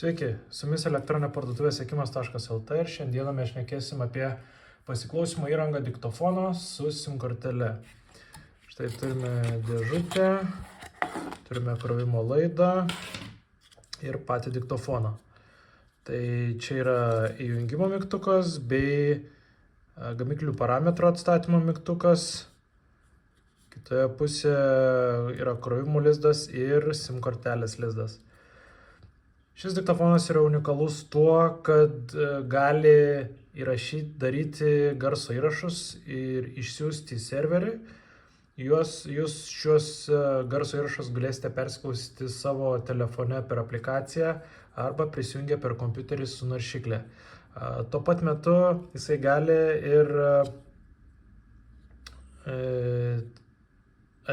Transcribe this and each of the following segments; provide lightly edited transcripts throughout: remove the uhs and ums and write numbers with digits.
Sveiki, su jumis elektroninė parduotuvė siekimas.lt ir šiandieną mes šnekėsim apie pasiklausimo įrangą diktofoną su SIM kortele. Štai turime dėžutę, turime krovimo laidą ir patį diktofoną. Tai čia yra įjungimo mygtukas bei gamiklių parametrų atstatymo mygtukas. Kitoje pusėje yra krovimo lizdas ir SIM kortelės lizdas. Šis diktofonas yra unikalus tuo, kad gali daryti garso įrašus ir išsiųsti į serverį. Jūs šios garso įrašus galėsite persiklausyti savo telefone per aplikaciją arba prisijungę per kompiuterį su naršykle. Tuo pat metu jisai gali ir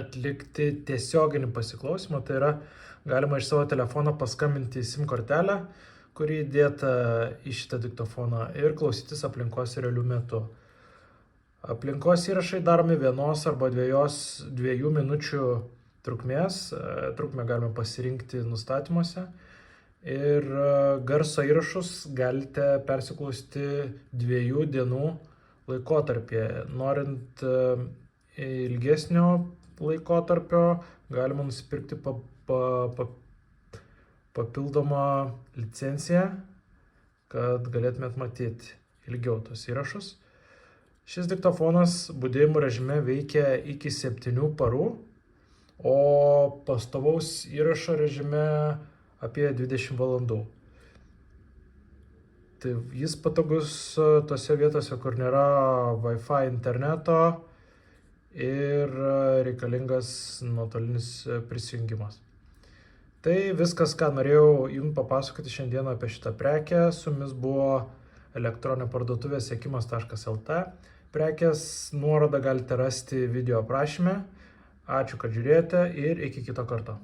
atlikti tiesioginį pasiklausymą, tai yra galima iš savo telefono paskambinti į SIM kortelę, kuri įdėta į šitą diktofoną ir klausytis aplinkos realiu metu. Aplinkos įrašai daromi 1 arba 2 minučių trukmės, trukmę galime pasirinkti nustatymuose ir garso įrašus galite persiklausyti 2 dienų laikotarpyje. Norint ilgesnio laikotarpio galima nusipirkti papildomą licenciją, kad galėtumėt matyti ilgiau tos įrašus. Šis diktofonas budėjimo režime veikia iki 7 parų, o pastovaus įrašo režime apie 20 valandų. Tai jis patogus tose vietose, kur nėra Wi-Fi interneto ir reikalingas nuotolinis prisijungimas. Tai viskas, ką norėjau jums papasakoti šiandieną apie šitą prekę. Su jumis buvo elektroninė parduotuvė siekimas.lt. Prekės nuorodą galite rasti video aprašyme. Ačiū, kad žiūrėjote ir iki kito karto.